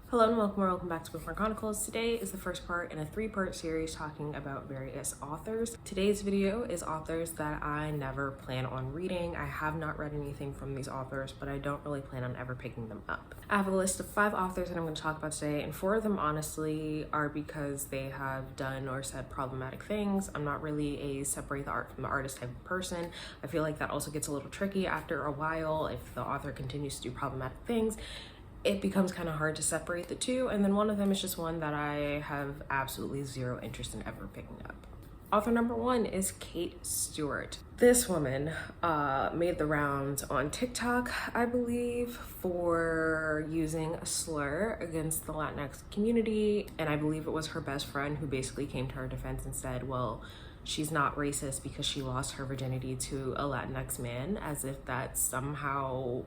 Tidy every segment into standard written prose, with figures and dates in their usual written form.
Hello and welcome back to Bookmark Chronicles. Today is the first part in a three-part series talking about various authors. Today's video is authors that I never plan on reading. I have not read anything from these authors, but I don't really plan on ever picking them up. I have a list of 5 authors that I'm going to talk about today, and 4 of them honestly are because they have done or said problematic things. I'm not really a separate the art from the artist type of person. I feel like that also gets a little tricky after a while if the author continues to do problematic things. It becomes kind of hard to separate the two, and then one of them is just one that I have absolutely zero interest in ever picking up. Author number 1 is Kate Stewart. This woman made the rounds on TikTok, I believe, for using a slur against the Latinx community, and I believe it was her best friend who basically came to her defense and said, well, she's not racist because she lost her virginity to a Latinx man, as if that somehow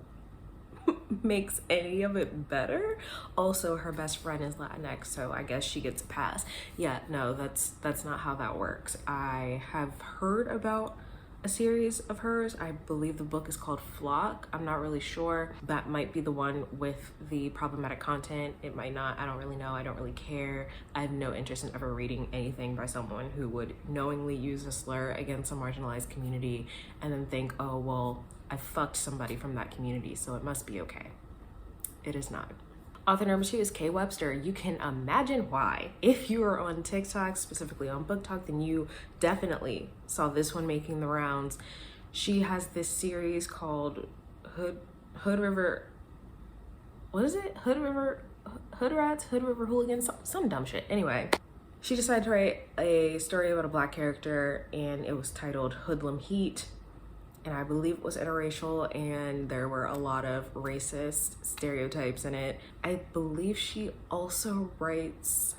makes any of it better. Also, her best friend is Latinx, so I guess she gets a pass. Yeah, no, that's not how that works. I have heard about a series of hers. I believe the book is called Flock. I'm not really sure. That might be the one with the problematic content. It might not. I don't really know. I don't really care. I have no interest in ever reading anything by someone who would knowingly use a slur against a marginalized community and then think, oh, well, I fucked somebody from that community, so it must be okay. It is not. Author number 2 is Webster. You can imagine why. If you are on TikTok, specifically on Book Talk, then you definitely saw this one making the rounds. She has this series called Hood River, what is it? Hood Rats, Hood River Hooligans, some dumb shit. Anyway, she decided to write a story about a Black character, and it was titled Hoodlum Heat. And I believe it was interracial, and there were a lot of racist stereotypes in it. I believe she also writes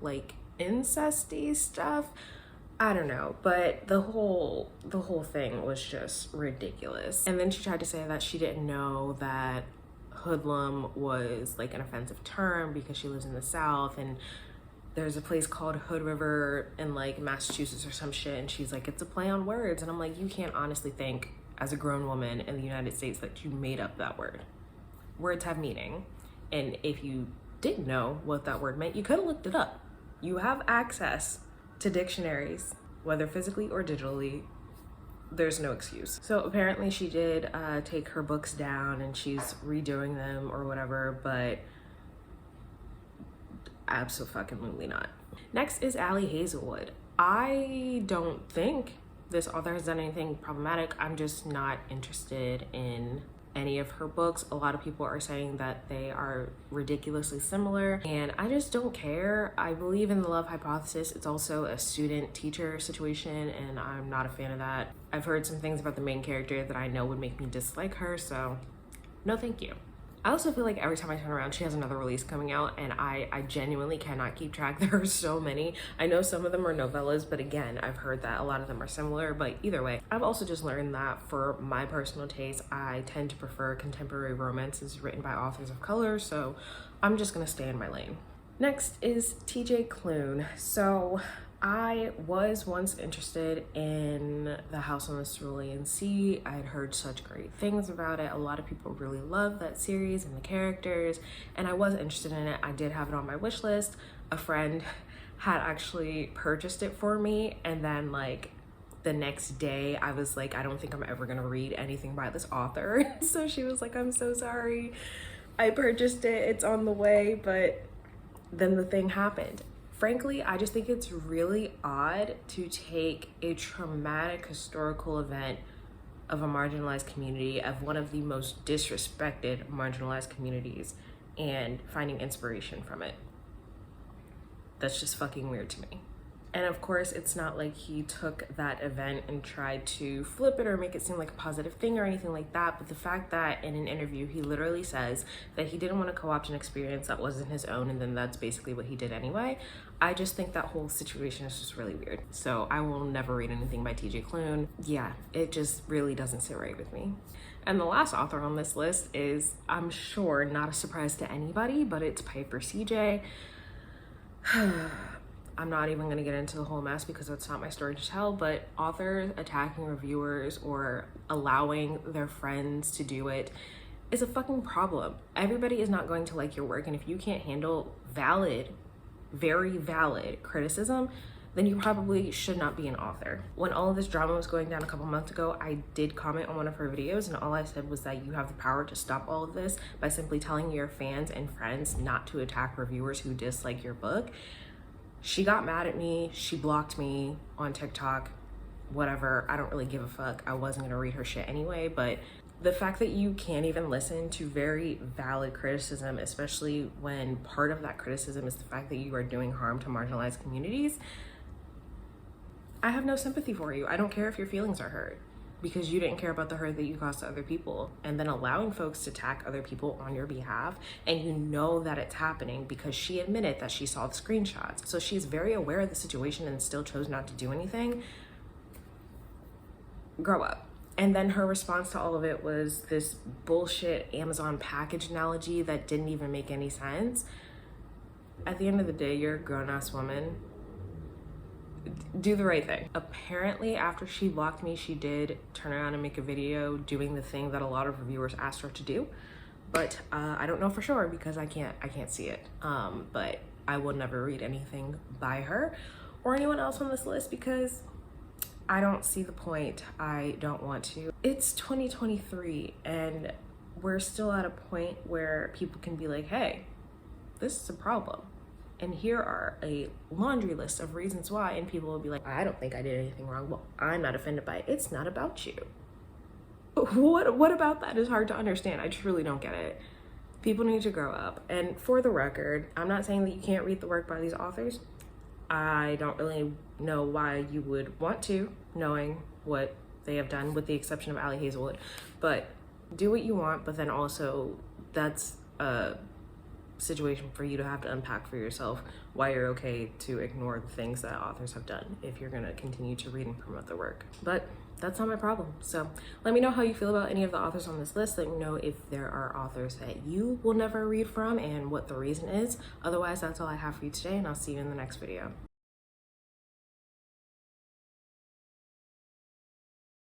like incesty stuff. I don't know, but the whole thing was just ridiculous. And then she tried to say that she didn't know that hoodlum was like an offensive term because she lives in the South, and there's a place called Hood River in like Massachusetts or some shit, and she's like, it's a play on words. And I'm like, you can't honestly think as a grown woman in the United States that you made up that word. Words have meaning, and if you didn't know what that word meant, you could have looked it up. You have access to dictionaries, whether physically or digitally. There's no excuse. So apparently she did take her books down and she's redoing them or whatever, but absolutely not. Next is Allie Hazelwood. I don't think this author has done anything problematic. I'm just not interested in any of her books. A lot of people are saying that they are ridiculously similar, and I just don't care. I believe in the love hypothesis. It's also a student-teacher situation, and I'm not a fan of that. I've heard some things about the main character that I know would make me dislike her, so no thank you. I also feel like every time I turn around, she has another release coming out, and I genuinely cannot keep track. There are so many. I know some of them are novellas, but again, I've heard that a lot of them are similar, but either way, I've also just learned that for my personal taste, I tend to prefer contemporary romances written by authors of color, so I'm just gonna stay in my lane. Next is TJ Klune. So I was once interested in The House on the Cerulean Sea. I had heard such great things about it. A lot of people really love that series and the characters, and I was interested in it. I did have it on my wish list. A friend had actually purchased it for me, and then like the next day I was like, I don't think I'm ever gonna read anything by this author. So she was like, I'm so sorry. I purchased it, it's on the way, but then the thing happened. Frankly, I just think it's really odd to take a traumatic historical event of a marginalized community, of one of the most disrespected marginalized communities, and finding inspiration from it. That's just fucking weird to me. And of course, it's not like he took that event and tried to flip it or make it seem like a positive thing or anything like that. But the fact that in an interview, he literally says that he didn't want to co-opt an experience that wasn't his own, and then that's basically what he did anyway. I just think that whole situation is just really weird. So I will never read anything by TJ Klune. Yeah, it just really doesn't sit right with me. And the last author on this list is, I'm sure, not a surprise to anybody, but it's Piper CJ. I'm not even going to get into the whole mess because that's not my story to tell, but authors attacking reviewers or allowing their friends to do it is a fucking problem. Everybody is not going to like your work, and if you can't handle valid, very valid criticism, then you probably should not be an author. When all of this drama was going down a couple months ago, I did comment on one of her videos, and all I said was that you have the power to stop all of this by simply telling your fans and friends not to attack reviewers who dislike your book. She got mad at me, she blocked me on TikTok, whatever, I don't really give a fuck. I wasn't gonna read her shit anyway, but the fact that you can't even listen to very valid criticism, especially when part of that criticism is the fact that you are doing harm to marginalized communities, I have no sympathy for you. I don't care if your feelings are hurt because you didn't care about the hurt that you caused to other people, and then allowing folks to attack other people on your behalf, and you know that it's happening because she admitted that she saw the screenshots. So she's very aware of the situation and still chose not to do anything. Grow up. And then her response to all of it was this bullshit Amazon package analogy that didn't even make any sense. At the end of the day, you're a grown-ass woman. Do the right thing. Apparently, after she blocked me, she did turn around and make a video doing the thing that a lot of reviewers asked her to do. But I don't know for sure because I can't see it. But I will never read anything by her or anyone else on this list because I don't see the point. I don't want to. It's 2023 and we're still at a point where people can be like, hey, this is a problem. And here are a laundry list of reasons why, and people will be like, I don't think I did anything wrong. Well, I'm not offended by it. It's not about you. What about that is hard to understand? I truly don't get it. People need to grow up. And for the record, I'm not saying that you can't read the work by these authors. I don't really know why you would want to, knowing what they have done, with the exception of Allie Hazelwood. But do what you want, but then also that's a situation for you to have to unpack for yourself why you're okay to ignore the things that authors have done if you're going to continue to read and promote their work. But that's not my problem. So let me know how you feel about any of the authors on this list. Let me know if there are authors that you will never read from and what the reason is. Otherwise, that's all I have for you today, and I'll see you in the next video.